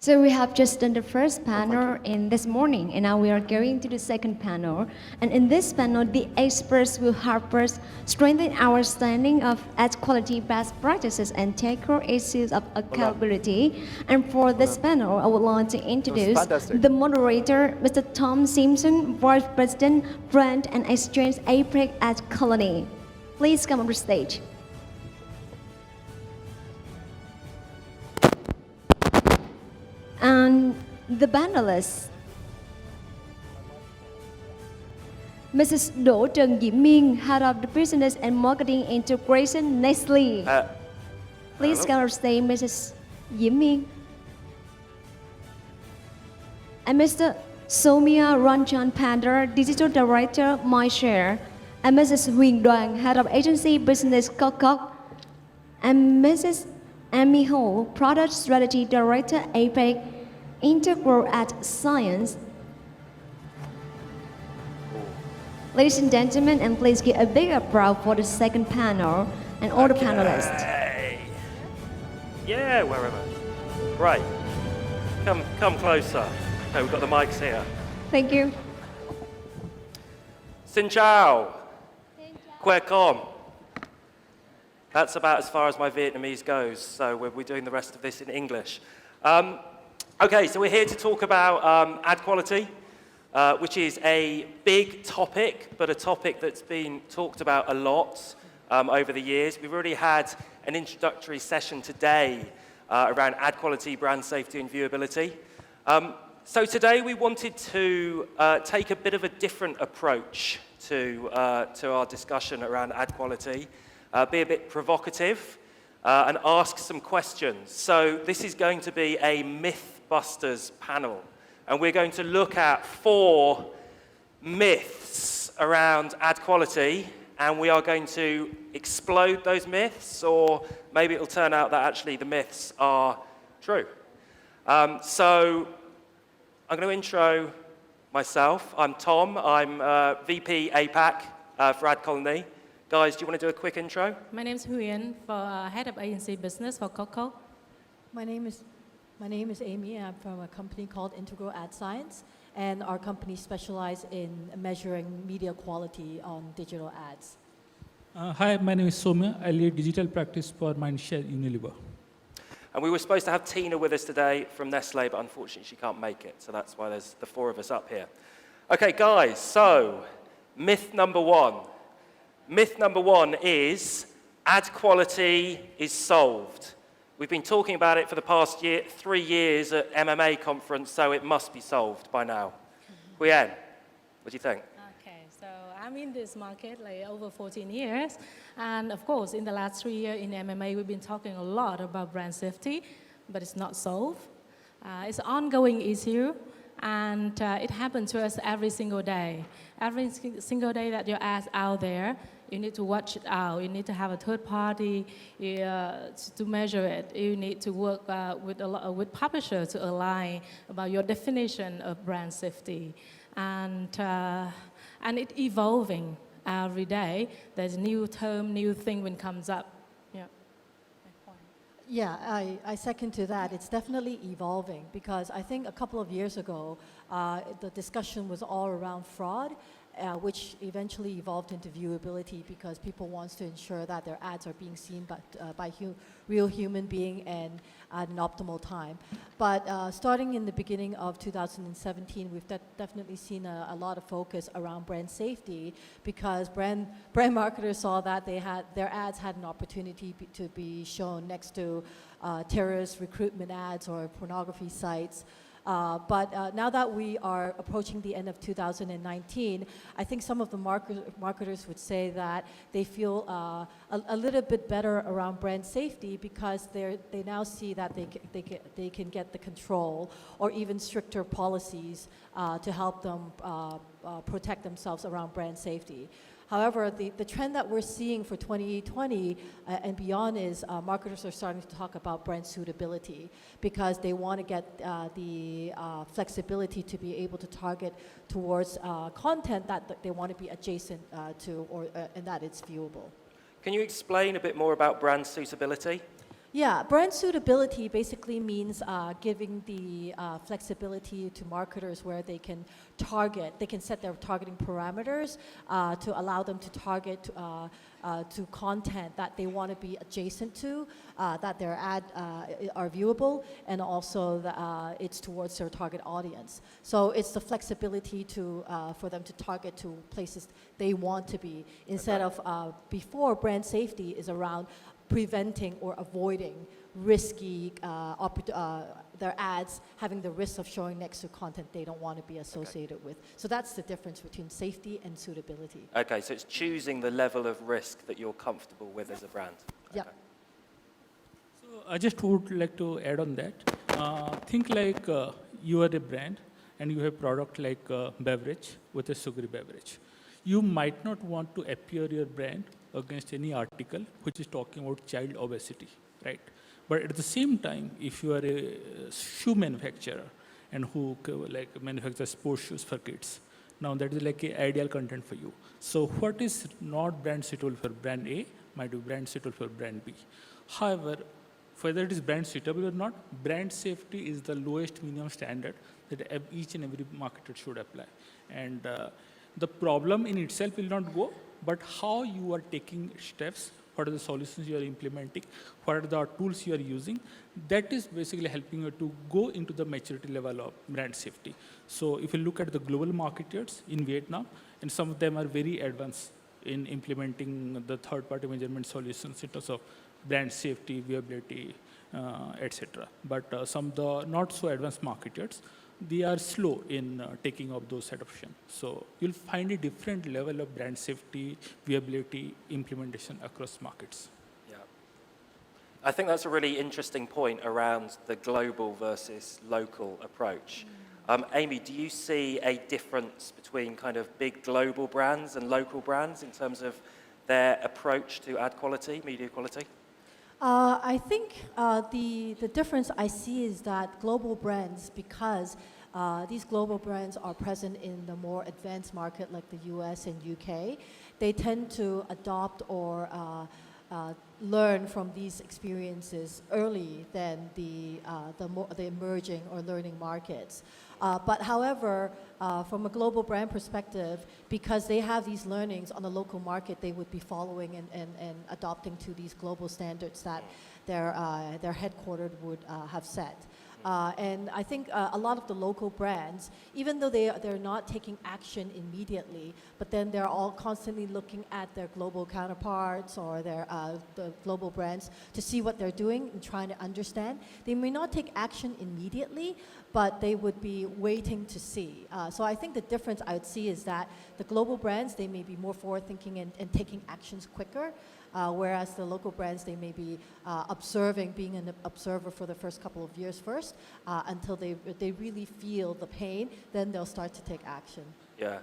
So we have just done the first panel in this morning, and now we are going to the second panel. And in this panel, the experts will help us strengthen our understanding of ad quality best practices and tackle issues of accountability. And for this panel, I would like to introduce the moderator, Mr. Tom Simpson, Vice President, Brand and Exchange APEC at Colony. Please come on the stage. And the panelists, Mrs. Đštiễm, Head of the Business and Marketing Integration, Nestle. Please come on stage, Mrs. Đštiễm. And Mr. Soumya Ranjan Pandar, Digital Director, MyShare. And Mrs. Huyen Đoàn, Head of Agency Business, Cốc Cốc. And Mrs. Amy Ho, Product Strategy Director, APEC, Integral at Science. Ladies and gentlemen, and please give a big applause for the second panel and all the panelists. Yeah, wherever. Right. Come closer. Okay, we've got the mics here. Thank you. Xin chào. Khỏe com. That's about as far as my Vietnamese goes, so we're doing the rest of this in English. Okay, so we're here to talk about ad quality, which is a big topic, but a topic that's been talked about a lot over the years. We've already had an introductory session today around ad quality, brand safety, and viewability. So today we wanted to take a bit of a different approach to our discussion around ad quality. Be a bit provocative and ask some questions. So this is going to be a Mythbusters panel, and we're going to look at 4 myths around ad quality, and we are going to explode those myths, or maybe it'll turn out that actually the myths are true. So I'm going to intro myself. I'm Tom. I'm VP APAC for Ad Colony. Guys, do you want to do a quick intro? My name is Huyen, Head of Agency Business for Cốc Cốc. My name is Amy. I'm from a company called Integral Ad Science, and our company specializes in measuring media quality on digital ads. Hi, my name is Soumya. I lead digital practice for Mindshare Unilever. And we were supposed to have Tina with us today from Nestle, but unfortunately she can't make it, so that's why there's the 4 of us up here. Okay, guys, so myth number 1. Myth number 1 is ad quality is solved. We've been talking about it for the past 3 years at MMA conference, so it must be solved by now. Huyen, what do you think? Okay, so I'm in this market like over 14 years. And of course, in the last 3 years in MMA, we've been talking a lot about brand safety, but it's not solved. It's an ongoing issue, and it happens to us every single day. Every single day that your ads out there, you need to watch it out. You need to have a third party to measure it. You need to work with publishers to align about your definition of brand safety. And it's evolving every day. There's new term, new thing when it comes up. Yeah. Yeah, I second to that. It's definitely evolving, because I think a couple of years ago, the discussion was all around fraud, which eventually evolved into viewability, because people want to ensure that their ads are being seen by real human being and at an optimal time. But starting in the beginning of 2017, we've definitely seen a lot of focus around brand safety, because brand marketers saw that their ads had an opportunity to be shown next to terrorist recruitment ads or pornography sites. But now that we are approaching the end of 2019, I think some of the marketers would say that they feel a little bit better around brand safety, because they now see that they can get the control or even stricter policies to help them protect themselves around brand safety. However, the trend that we're seeing for 2020 and beyond is marketers are starting to talk about brand suitability because they want to get the flexibility to be able to target towards content that they want to be adjacent to and that it's viewable. Can you explain a bit more about brand suitability? Yeah, brand suitability basically means giving the flexibility to marketers where they can set their targeting parameters to allow them to target to content that they want to be adjacent to, that their ad are viewable, and also it's towards their target audience. So it's the flexibility for them to target to places they want to be, instead of before brand safety is around preventing or avoiding risky, their ads having the risk of showing next to content they don't want to be associated with. So that's the difference between safety and suitability. Okay, so it's choosing the level of risk that you're comfortable with as a brand. Yeah. Okay. So I just would like to add on that. Think like you are a brand and you have product like beverage with a sugary beverage. You might not want to appear your brand against any article which is talking about child obesity, right? But at the same time, if you are a shoe manufacturer and who manufactures sports shoes for kids, now that is like a ideal content for you. So what is not brand suitable for brand A might be brand suitable for brand B. However, whether it is brand suitable or not, brand safety is the lowest minimum standard that each and every marketer should apply. And the problem in itself will not go, but how you are taking steps, what are the solutions you are implementing, what are the tools you are using, that is basically helping you to go into the maturity level of brand safety. So if you look at the global marketers in Vietnam, and some of them are very advanced in implementing the third-party measurement solutions in terms of brand safety, viewability, etc. But some of the not so advanced marketers, they are slow in taking up those adoption. So you'll find a different level of brand safety, viability, implementation across markets. Yeah. I think that's a really interesting point around the global versus local approach. Amy, do you see a difference between kind of big global brands and local brands in terms of their approach to ad quality, media quality? I think the difference I see is that global brands, because these global brands are present in the more advanced market like the US and UK, they tend to adopt or learn from these experiences early than the emerging or learning markets. But however, from a global brand perspective, because they have these learnings on the local market, they would be following and adopting to these global standards that their headquartered would have set. And I think a lot of the local brands, even though they're not taking action immediately, but then they're all constantly looking at their global counterparts or the global brands to see what they're doing and trying to understand. They may not take action immediately, but they would be waiting to see. So I think the difference I would see is that the global brands, they may be more forward-thinking and taking actions quicker, whereas the local brands, they may be observing, being an observer for the first couple of years first, until they really feel the pain, then they'll start to take action. Yeah,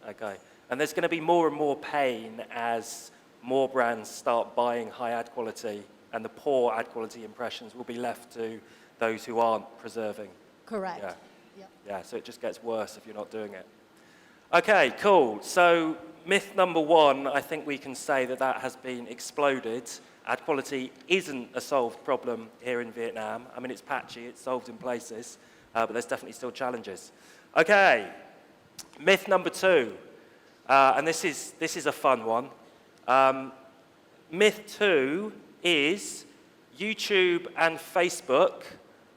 okay. And there's going to be more and more pain as more brands start buying high ad quality, and the poor ad quality impressions will be left to those who aren't preserving. Correct. Yeah. Yep. Yeah, so it just gets worse if you're not doing it. Okay, cool. So myth number one, I think we can say that has been exploded. Ad quality isn't a solved problem here in Vietnam. I mean, it's patchy, it's solved in places, but there's definitely still challenges. Okay, myth number two, and this is a fun one. Myth two is YouTube and Facebook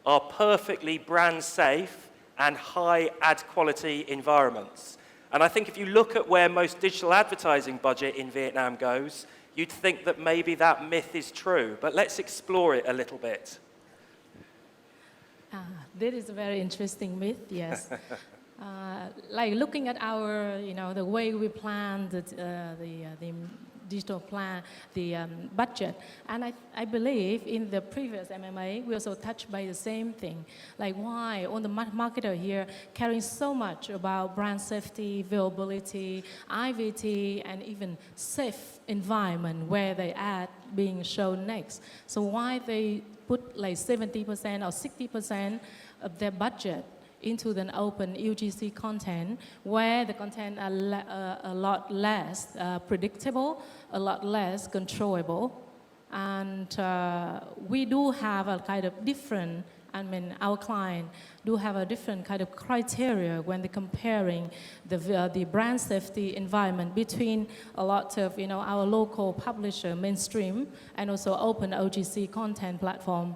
are perfectly brand safe and high ad quality environments. And I think if you look at where most digital advertising budget in Vietnam goes, you'd think that maybe that myth is true. But let's explore it a little bit. This is a very interesting myth, yes. Like looking at our, the way we plan the digital plan, the budget. And I believe in the previous MMA, we also touched by the same thing. Like why all the marketer here caring so much about brand safety, viewability, IVT, and even safe environment where they ad being shown next. So why they put like 70% or 60% of their budget into the open UGC content, where the content are a lot less predictable, a lot less controllable, and we do have a kind of different. I mean, our client do have a different kind of criteria when they're comparing the brand safety environment between a lot of our local publisher, mainstream, and also open OGC content platform.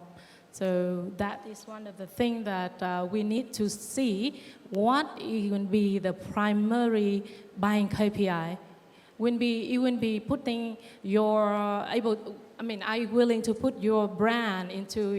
So that is one of the things that we need to see what will be the primary buying KPI. You will be putting your are you willing to put your brand into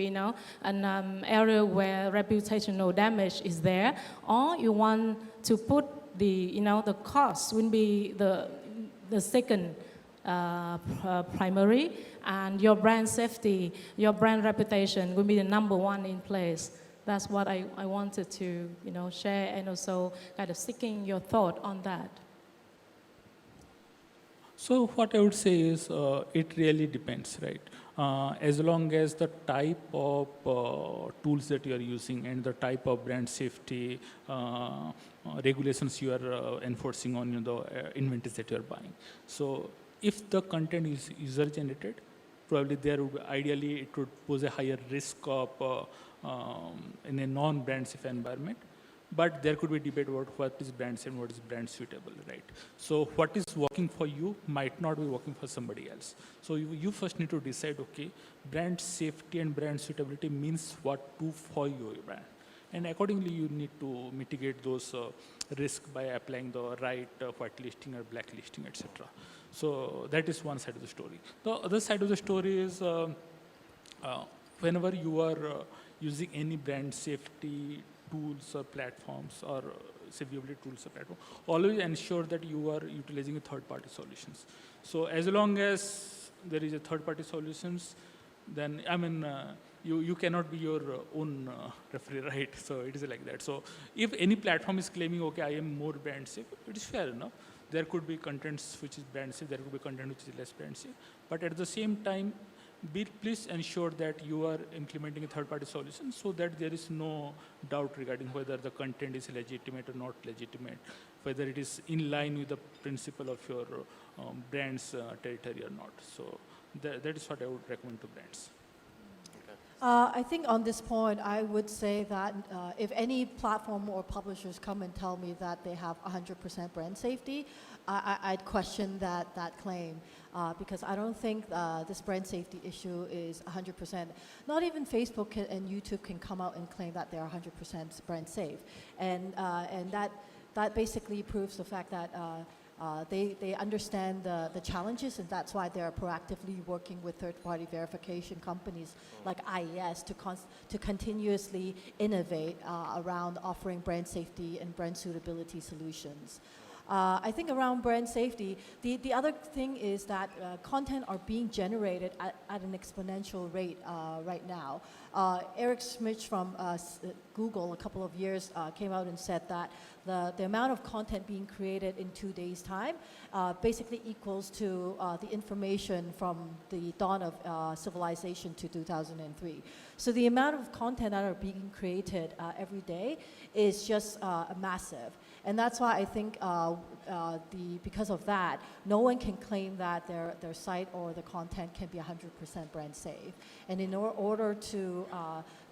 an area where reputational damage is there, or you want to put the cost will be the second primary, and your brand safety, your brand reputation will be the number one in place. That's what I wanted to share, and also kind of seeking your thought on that. So what I would say is it really depends, right? As long as the type of tools that you are using and the type of brand safety regulations you are enforcing on the inventories that you are buying. So if the content is user generated, probably ideally it would pose a higher risk of in a non-brand safe environment. But there could be debate about what is brand safe and what is brand suitable, right? So what is working for you might not be working for somebody else. So you first need to decide, okay, brand safety and brand suitability means what to for your brand. And accordingly, you need to mitigate those risks by applying the right whitelisting or blacklisting, etc. So that is one side of the story. The other side of the story is whenever you are using any brand safety tools or platforms or viewability tools or platform, always ensure that you are utilizing third-party solutions. So as long as there is a third-party solutions, then you cannot be your own referee, right? So it is like that. So if any platform is claiming, okay, I am more brand safe, it is fair enough. There could be contents which is brand safe, there could be content which is less brand safe. But at the same time, please ensure that you are implementing a third-party solution so that there is no doubt regarding whether the content is legitimate or not legitimate, whether it is in line with the principle of your brand's territory or not. So that is what I would recommend to brands. I think on this point, I would say that if any platform or publishers come and tell me that they have 100% brand safety, I'd question that claim because I don't think this brand safety issue is 100%. Not even Facebook and YouTube can come out and claim that they're 100% brand safe. And that basically proves the fact that they understand the challenges, and that's why they're proactively working with third-party verification companies like IES to continuously innovate around offering brand safety and brand suitability solutions. I think around brand safety, the other thing is that content are being generated at an exponential rate right now. Eric Schmidt from Google a couple of years came out and said that the amount of content being created in 2 days' time basically equals to the information from the dawn of civilization to 2003. So the amount of content that are being created every day is just massive. And that's why I think because of that, no one can claim that their site or the content can be 100% brand safe. And in order to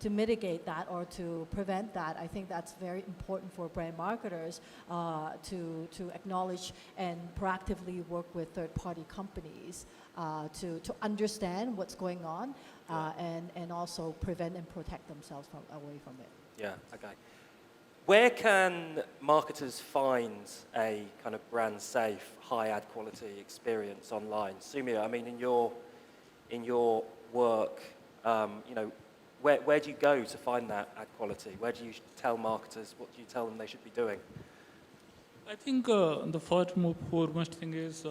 mitigate that or to prevent that, I think that's very important for brand marketers to acknowledge and proactively work with third-party companies to understand what's going on and also prevent and protect themselves away from it. Yeah, okay. Where can marketers find a kind of brand safe, high ad quality experience online? Sumia, I mean, in your work, where do you go to find that ad quality? Where do you tell marketers, what do you tell them they should be doing? I think the foremost thing is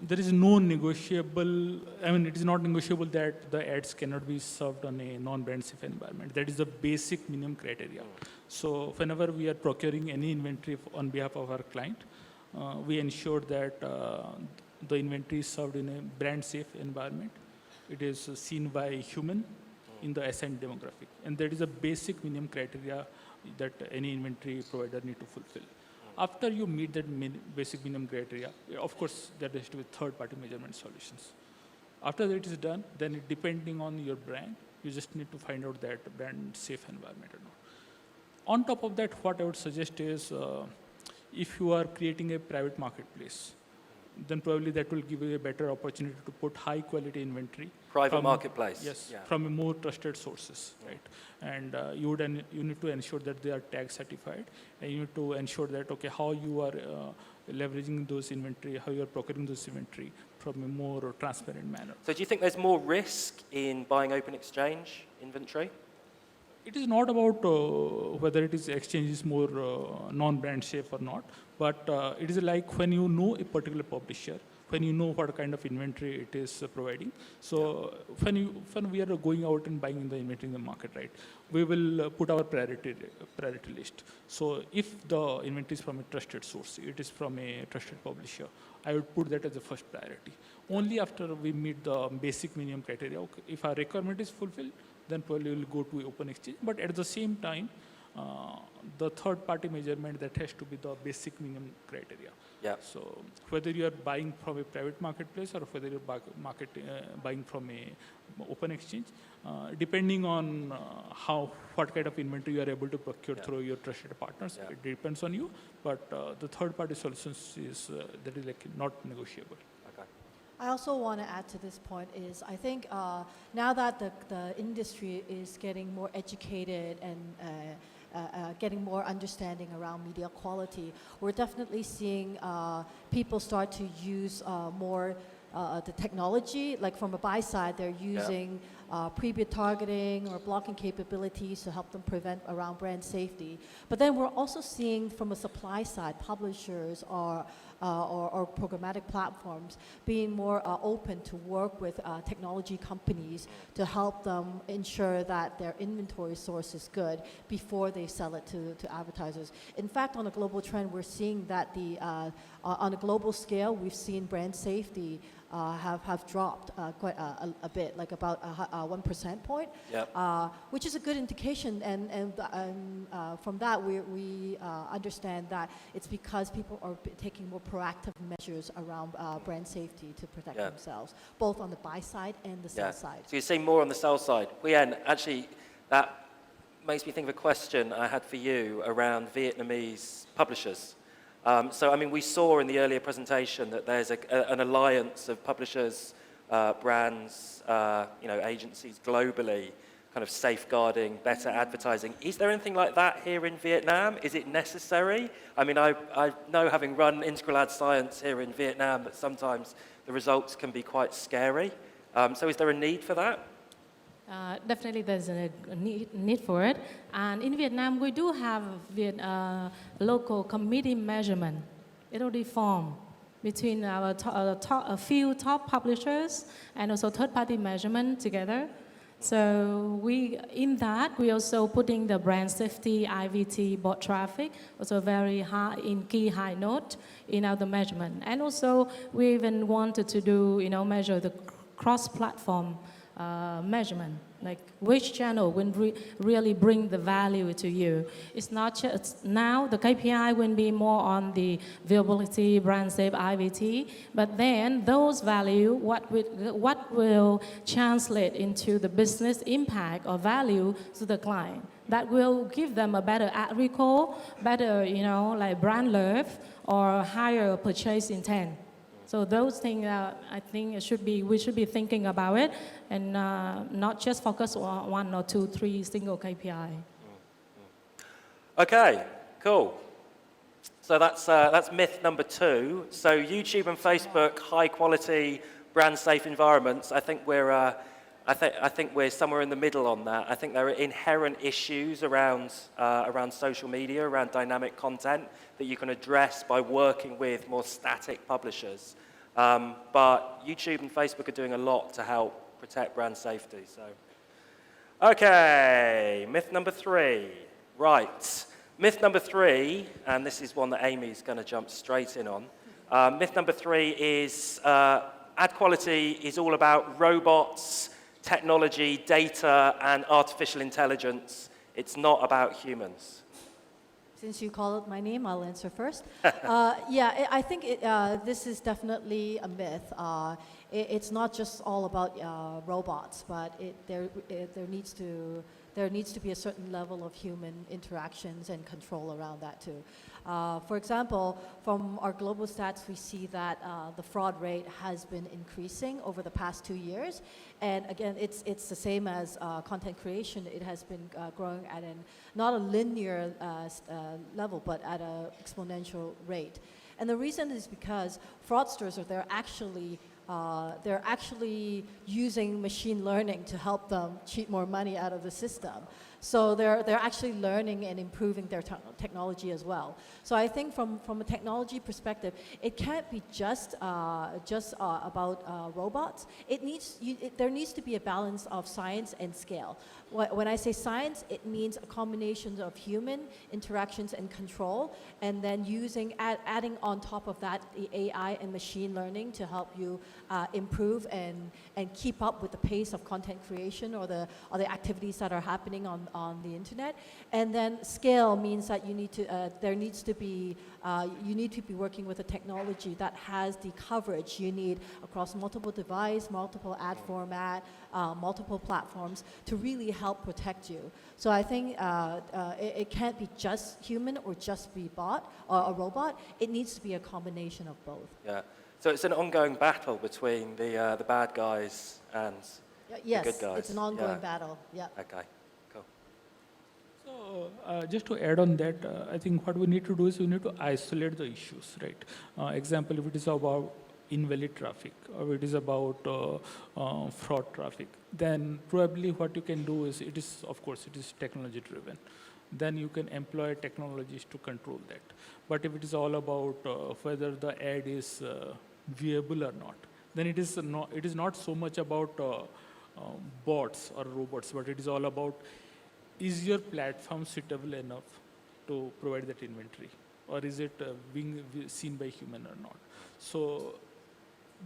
there is no negotiable, I mean, it is not negotiable that the ads cannot be served on a non-brand safe environment. That is the basic minimum criteria. So whenever we are procuring any inventory on behalf of our client, we ensure that the inventory is served in a brand safe environment. It is seen by human in the assigned demographic. And that is a basic minimum criteria that any inventory provider need to fulfill. After you meet that basic minimum criteria, of course, there has to be third-party measurement solutions. After that is done, then depending on your brand, you just need to find out that brand safe environment or not. On top of that, what I would suggest is, if you are creating a private marketplace, then probably that will give you a better opportunity to put high-quality inventory. Private marketplace. Yes, yeah. from a more trusted sources, right? And you need to ensure that they are tag certified, and you need to ensure that, okay, how you are leveraging those inventory, how you are procuring those inventory from a more transparent manner. So do you think there's more risk in buying open exchange inventory? It is not about whether it is exchange is more non-brand safe or not, but it is like when you know a particular publisher, when you know what kind of inventory it is providing. So when we are going out and buying the inventory in the market, right, we will put our priority list. So if the inventory is from a trusted source, it is from a trusted publisher, I would put that as a first priority. Only after we meet the basic minimum criteria, okay, if our requirement is fulfilled, then probably we'll go to open exchange. But at the same time, the third-party measurement, that has to be the basic minimum criteria. Yeah. So whether you are buying from a private marketplace or whether you're buying from a open exchange, depending on what kind of inventory you are able to procure through your trusted partners, it depends on you. But the third-party solutions is that is like not negotiable. I also want to add to this point is I think now that the industry is getting more educated and getting more understanding around media quality, we're definitely seeing people start to use more the technology. Like from a buy side, they're using pre-bid targeting or blocking capabilities to help them prevent around brand safety. But then we're also seeing from a supply side, publishers or programmatic platforms being more open to work with technology companies to help them ensure that their inventory source is good before they sell it to advertisers. In fact, on a global trend, we're seeing that on a global scale, we've seen brand safety have dropped quite a bit, like about 1% point, which is a good indication. And from that, we understand that it's because people are taking more proactive measures around brand safety to protect themselves, both on the buy side and the sell side. So you're seeing more on the sell side. Hien, actually, that makes me think of a question I had for you around Vietnamese publishers. So, I mean, we saw in the earlier presentation that there's an alliance of publishers, brands, agencies globally, kind of safeguarding better advertising. Is there anything like that here in Vietnam? Is it necessary? I mean, I know, having run integral ad science here in Vietnam, that sometimes the results can be quite scary. So is there a need for that? Definitely there's a need for it. And in Vietnam, we do have local committee measurement. It already formed between our a few top publishers and also third-party measurement together. So we also putting the brand safety, IVT, bot traffic, also very high in key high note in our measurement. And also we even wanted to do, measure the cross-platform measurement, like which channel will really bring the value to you. It's not just now the KPI will be more on the viewability, brand safe, IVT, but then those value, what will translate into the business impact or value to the client. That will give them a better ad recall, better, like brand love or higher purchase intent. So those things, I think we should be thinking about it and not just focus on 1 or 2, 3 single KPI. Okay, cool. So that's myth number 2. So YouTube and Facebook, high quality, brand safe environments. I think we're somewhere in the middle on that. I think there are inherent issues around social media, around dynamic content that you can address by working with more static publishers. But YouTube and Facebook are doing a lot to help protect brand safety. So, okay, myth number 3. Right, myth number 3, and this is one that Amy's going to jump straight in on. Myth number 3 is ad quality is all about robots, technology, data, and artificial intelligence. It's not about humans. Since you called my name, I'll answer first. Yeah, I think this is definitely a myth. It's not just all about robots, but there needs to be a certain level of human interactions and control around that too. For example, from our global stats, we see that the fraud rate has been increasing over the past 2 years. And again, it's the same as content creation. It has been growing at not a linear level, but at an exponential rate. And the reason is because fraudsters they're actually using machine learning to help them cheat more money out of the system. So they're actually learning and improving their technology as well. So I think from a technology perspective, it can't be just about robots. There needs to be a balance of science and scale. When I say science, it means a combination of human interactions and control, and then adding on top of that the AI and machine learning to help you improve and keep up with the pace of content creation or the activities that are happening on the internet. And then scale means that you need to be working with a technology that has the coverage you need across multiple devices, multiple ad format, multiple platforms to really help protect you. So I think it can't be just human or just be bot or a robot. It needs to be a combination of both. Yeah. So it's an ongoing battle between the bad guys and the good guys. It's an ongoing battle. Yeah. Okay. Cool. So just to add on that, I think what we need to do is we need to isolate the issues, right? Example, if it is about invalid traffic or it is about fraud traffic, then probably what you can do is it is technology driven. Then you can employ technologies to control that. But if it is all about whether the ad is viewable or not, then it is not so much about bots or robots, but it is all about, is your platform suitable enough to provide that inventory, or is it being seen by human or not? So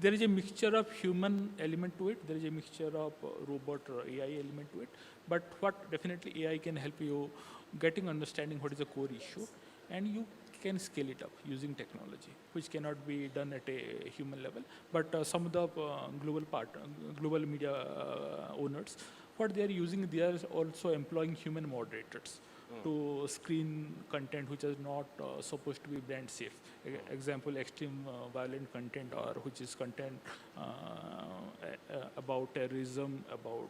there is a mixture of human element to it, there is a mixture of robot or AI element to it, but what definitely AI can help you getting understanding what is the core issue, and you can scale it up using technology, which cannot be done at a human level. But some of the global media owners, what they are using, they are also employing human moderators to screen content which is not supposed to be brand safe. Example, extreme violent content, or which is content about terrorism, about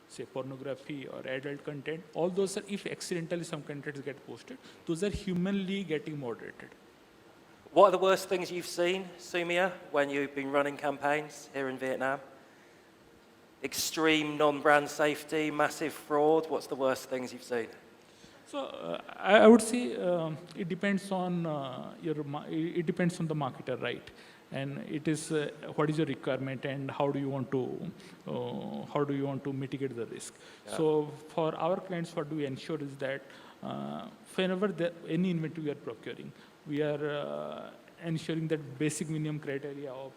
say pornography or adult content. All those are, if accidentally some contents get posted, those are humanly getting moderated. What are the worst things you've seen, Sumia, when you've been running campaigns here in Vietnam? Extreme non-brand safety, massive fraud. What's the worst things you've seen? So I would say it depends on it depends on the marketer, right? And it is what is your requirement and how do you want to mitigate the risk. Yeah. So for our clients, what we ensure is that whenever any inventory we are procuring, we are ensuring that basic minimum criteria of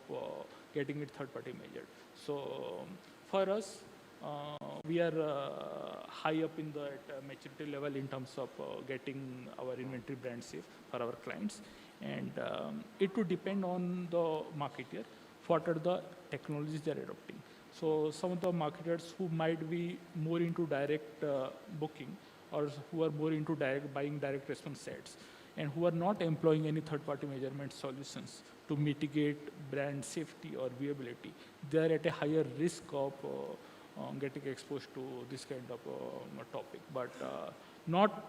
getting it third-party measured. So for us, we are high up in the maturity level in terms of getting our inventory brand safe for our clients. And it would depend on the marketer, what are the technologies they are adopting. So some of the marketers who might be more into direct booking, or who are more into buying direct response sets, and who are not employing any third-party measurement solutions to mitigate brand safety or viewability, they are at a higher risk of getting exposed to this kind of topic, but not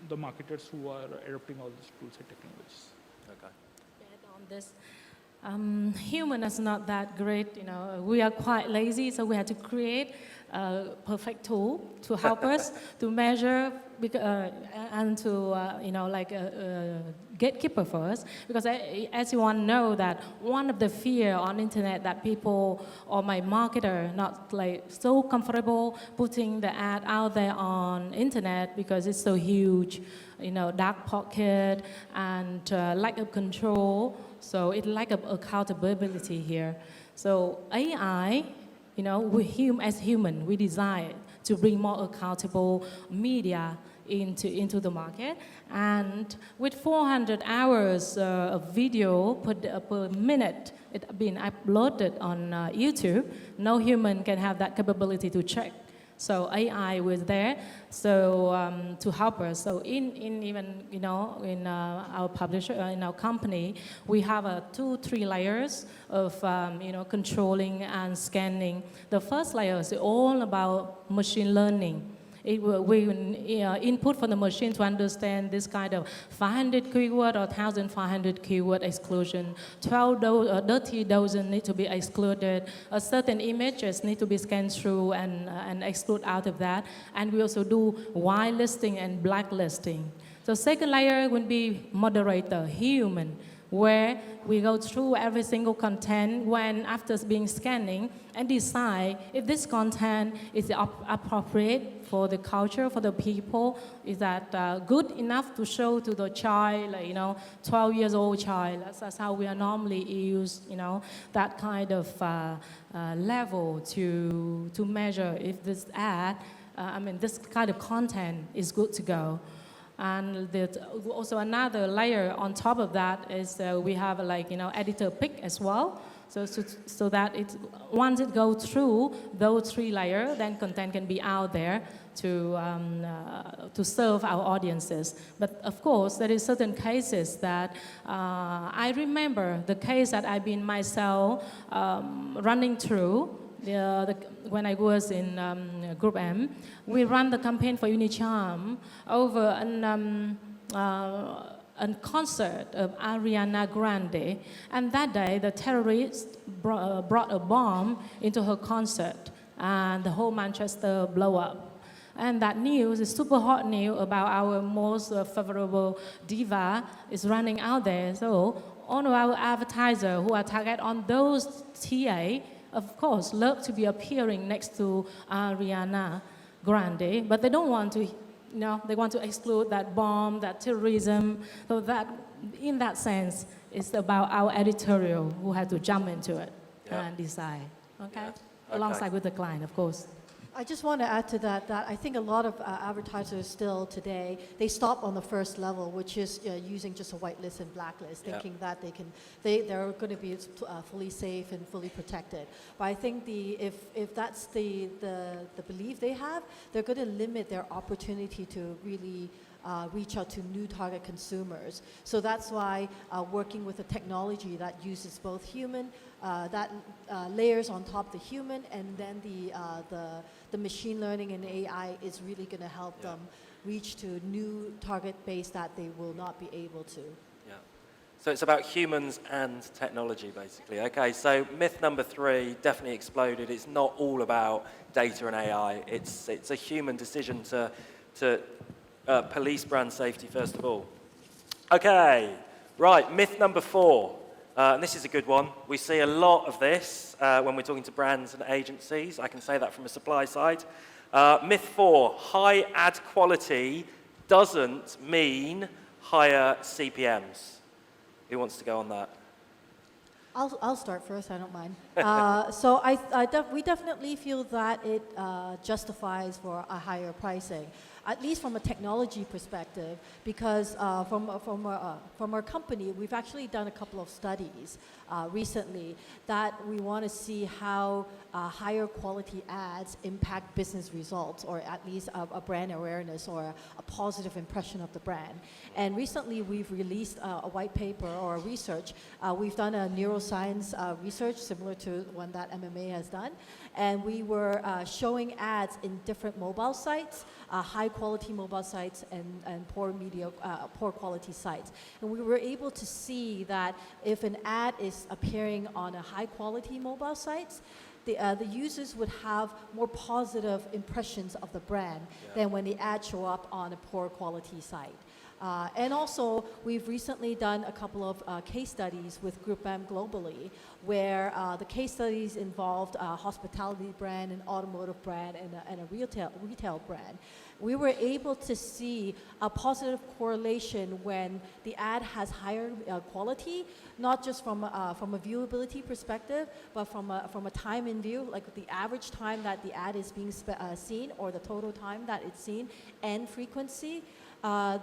the marketers who are adopting all these tools and technologies. Okay. On this, human is not that great. We are quite lazy, so we had to create perfect tool to help us to measure and to gatekeeper first, because as you all know that one of the fear on internet that people or my marketer not like so comfortable putting the ad out there on internet because it's so huge, dark pocket and lack of control. So it lack of accountability here. So AI, as human, we desire to bring more accountable media into the market. And with 400 hours of video per minute it being uploaded on YouTube, no human can have that capability to check. So AI was there, so to help us. So in our publisher, in our company, we have 2-3 layers of controlling and scanning. The first layer is all about machine learning. We input from the machine to understand this kind of 500 keyword or 1,500 keyword exclusion. 12 dirty dozen need to be excluded. A certain images need to be scanned through and exclude out of that. And we also do whitelisting and blacklisting. So second layer would be moderator, human, where we go through every single content when after being scanning and decide if this content is appropriate for the culture, for the people, is that good enough to show to the child, 12 years old child. That's how we are normally use, that kind of level to measure if this ad, this kind of content is good to go. And also another layer on top of that is we have editor pick as well. So that once it goes through those 3 layers, then content can be out there to serve our audiences. But of course, there is certain cases that I remember the case that I've been myself running through. When I was in Group M, we ran the campaign for Unicharm over a concert of Ariana Grande, and that day the terrorists brought a bomb into her concert, and the whole Manchester blew up. And that news is super hot news about our most favorable diva is running out there. So all of our advertisers who are targeted on those TA, of course, love to be appearing next to Ariana Grande, but they don't want to, they want to exclude that bomb, that terrorism. So that, in that sense, it's about our editorial who had to jump into it and decide, okay? Alongside with the client, of course. I just want to add to that I think a lot of advertisers still today, they stop on the first level, which is using just a whitelist and blacklist, thinking that they're going to be fully safe and fully protected. But I think if that's the belief they have, they're going to limit their opportunity to really reach out to new target consumers. So that's why working with a technology that uses both human, that layers on top the human, and then the machine learning and AI is really going to help them reach to new target base that they will not be able to. Yeah. So it's about humans and technology, basically. Okay, so myth number 3 definitely exploded. It's not all about data and AI. It's a human decision to police brand safety, first of all. Okay, right, myth number 4. And this is a good one. We see a lot of this when we're talking to brands and agencies. I can say that from a supply side. Myth 4, high ad quality doesn't mean higher CPMs. Who wants to go on that? I'll start first, I don't mind. So we definitely feel that it justifies for a higher pricing, at least from a technology perspective, because from our company, we've actually done a couple of studies recently that we want to see how higher quality ads impact business results, or at least a brand awareness or a positive impression of the brand. And recently we've released a white paper or a research. We've done a neuroscience research similar to one that MMA has done. And we were showing ads in different mobile sites, high quality mobile sites and poor quality sites. And we were able to see that if an ad is appearing on a high quality mobile sites, the users would have more positive impressions of the brand than when the ads show up on a poor quality site. And also, we've recently done a couple of case studies with Group M globally, where the case studies involved a hospitality brand, an automotive brand, and a retail brand. We were able to see a positive correlation when the ad has higher quality, not just from a viewability perspective, but from a time in view, like the average time that the ad is being seen, or the total time that it's seen, and frequency.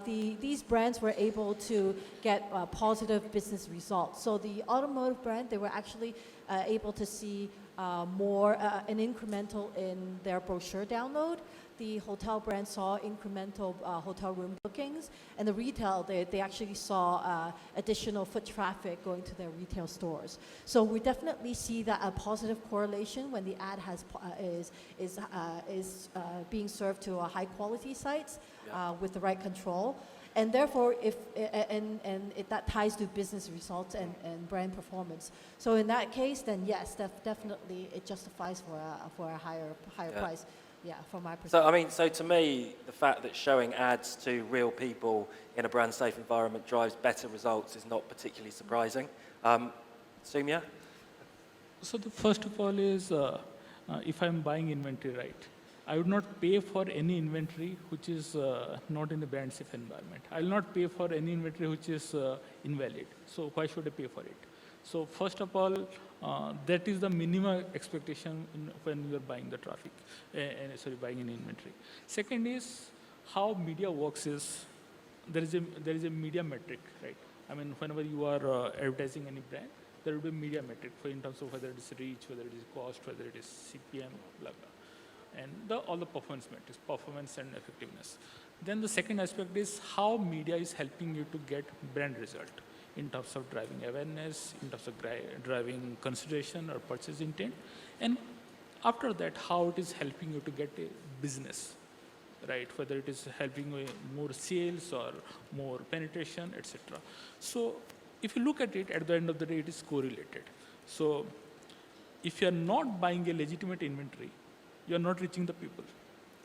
These brands were able to get positive business results. So the automotive brand, they were actually able to see an incremental in their brochure download. The hotel brand saw incremental hotel room bookings, and the retail, they actually saw additional foot traffic going to their retail stores. So we definitely see that a positive correlation when the ad is being served to a high quality sites with the right control. And therefore, that ties to business results and brand performance. So in that case, then yes, definitely it justifies for a higher price. Yeah, from my perspective. So to me, the fact that showing ads to real people in a brand safe environment drives better results is not particularly surprising. Sumya? So the first of all is, if I'm buying inventory right, I would not pay for any inventory which is not in a brand safe environment. I will not pay for any inventory which is invalid. So why should I pay for it? So first of all, that is the minimum expectation when you are buying the traffic, buying an inventory. Second is how media works is, there is a media metric, right? I mean, whenever you are advertising any brand, there will be a media metric for in terms of whether it is reach, whether it is cost, whether it is CPM, blah, blah. And all the performance metrics, performance and effectiveness. Then the second aspect is how media is helping you to get brand result in terms of driving awareness, in terms of driving consideration or purchase intent. And after that, how it is helping you to get a business, right? Whether it is helping you more sales or more penetration, etc. So if you look at it, at the end of the day, it is correlated. So if you are not buying a legitimate inventory, you are not reaching the people.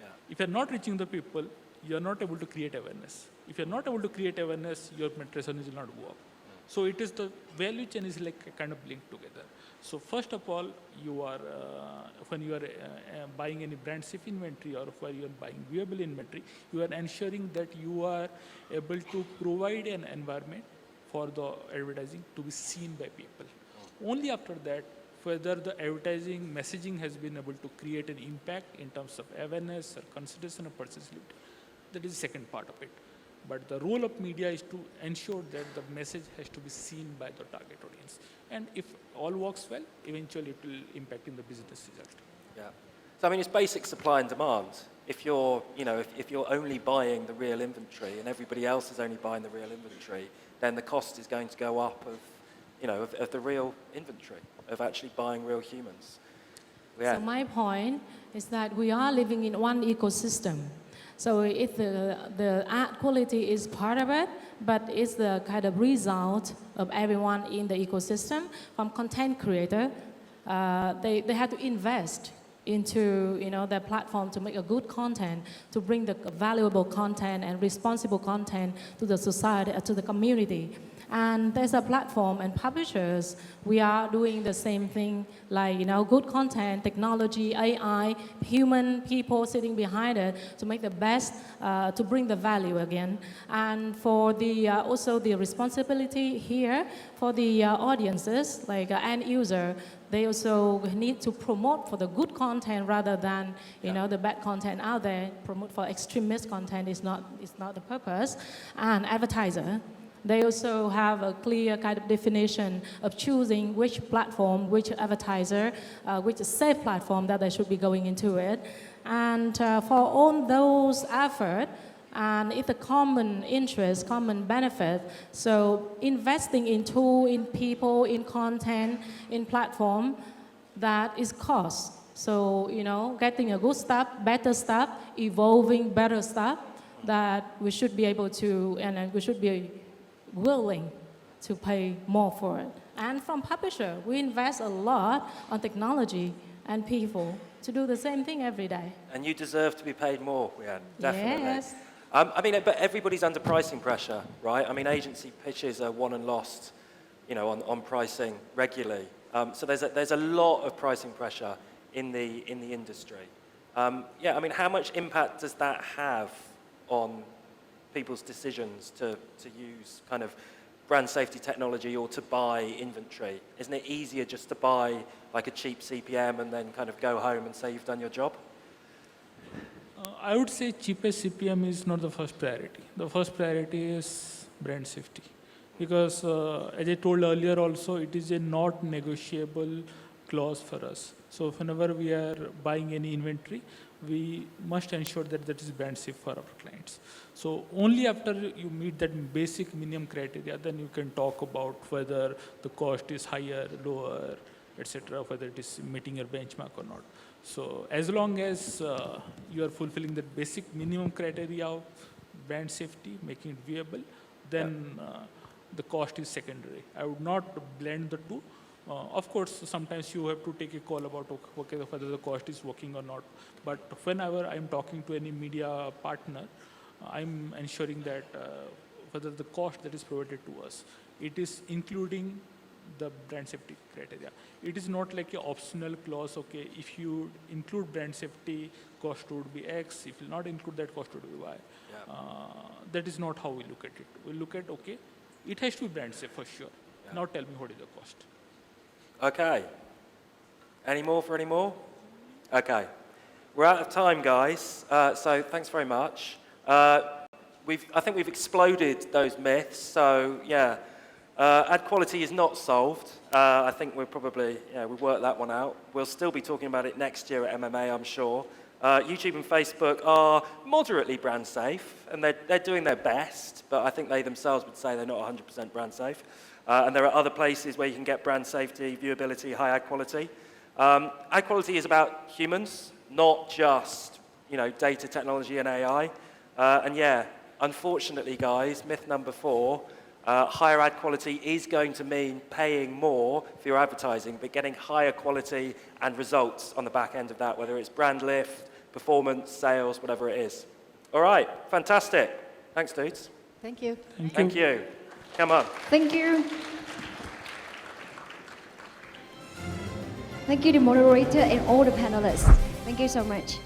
Yeah. If you are not reaching the people, you are not able to create awareness. If you are not able to create awareness, your penetration will not go up. So it is the value chain is like a kind of linked together. So first of all, you are when you are buying any brand safe inventory or when you are buying viewable inventory, you are ensuring that you are able to provide an environment for the advertising to be seen by people. Only after that, whether the advertising messaging has been able to create an impact in terms of awareness or consideration of purchase lift, that is the second part of it. But the role of media is to ensure that the message has to be seen by the target audience. And if all works well, eventually it will impact in the business result. Yeah. So I mean, it's basic supply and demand. If you're, if you're only buying the real inventory and everybody else is only buying the real inventory, then the cost is going to go up of the real inventory, of actually buying real humans. Yeah. So my point is that we are living in one ecosystem. So if the ad quality is part of it, but it's the kind of result of everyone in the ecosystem. From content creator, they have to invest into their platform to make a good content, to bring the valuable content and responsible content to the society, to the community. And there's a platform and publishers, we are doing the same thing, like good content, technology, AI, human people sitting behind it to make the best, to bring the value again. And for the also the responsibility here for the audiences, like end user, they also need to promote for the good content rather than the bad content out there. Promote for extremist content is not the purpose. And advertiser, they also have a clear kind of definition of choosing which platform, which advertiser, which safe platform that they should be going into it. And for all those efforts, and it's a common interest, common benefit, so investing in tool, in people, in content, in platform, that is cost. So, getting a good stuff, better stuff, evolving better stuff, that we should be able to, and we should be willing to pay more for it. And from publisher, we invest a lot on technology and people to do the same thing every day. And you deserve to be paid more, Rhian, definitely. Yes. I mean, but everybody's under pricing pressure, right? I mean, agency pitches are won and lost, you know, on pricing regularly. So there's a lot of pricing pressure in the industry. Yeah, I mean, how much impact does that have on people's decisions to use kind of brand safety technology or to buy inventory? Isn't it easier just to buy like a cheap CPM and then kind of go home and say you've done your job? I would say cheapest CPM is not the first priority. The first priority is brand safety. Because as I told earlier also, it is a not negotiable clause for us. So whenever we are buying any inventory, we must ensure that that is brand safe for our clients. So only after you meet that basic minimum criteria, then you can talk about whether the cost is higher, lower, etc., whether it is meeting your benchmark or not. So as long as you are fulfilling the basic minimum criteria of brand safety, making it viable, then the cost is secondary. I would not blend the two. Of course, sometimes you have to take a call about okay, whether the cost is working or not. But whenever I'm talking to any media partner, I'm ensuring that whether the cost that is provided to us, it is including the brand safety criteria. It is not like an optional clause, okay, if you include brand safety, cost would be X, if you not include that, cost would be Y. Yeah. That is not how we look at it. We look at, okay, it has to be brand safe for sure. Yeah. Now tell me what is the cost. Okay. Any more for any more? Okay. We're out of time, guys. So thanks very much. I think we've exploded those myths. So yeah, ad quality is not solved. I think we've worked that one out. We'll still be talking about it next year at MMA, I'm sure. YouTube and Facebook are moderately brand safe, and they're doing their best, but I think they themselves would say they're not 100% brand safe. And there are other places where you can get brand safety, viewability, high ad quality. Ad quality is about humans, not just data, technology, and AI. And yeah, unfortunately, guys, myth number 4, higher ad quality is going to mean paying more for your advertising, but getting higher quality and results on the back end of that, whether it's brand lift, performance, sales, whatever it is. All right, fantastic. Thanks, dudes. Thank you. Thank you. Come on. Thank you. Thank you, the moderator and all the panelists. Thank you so much.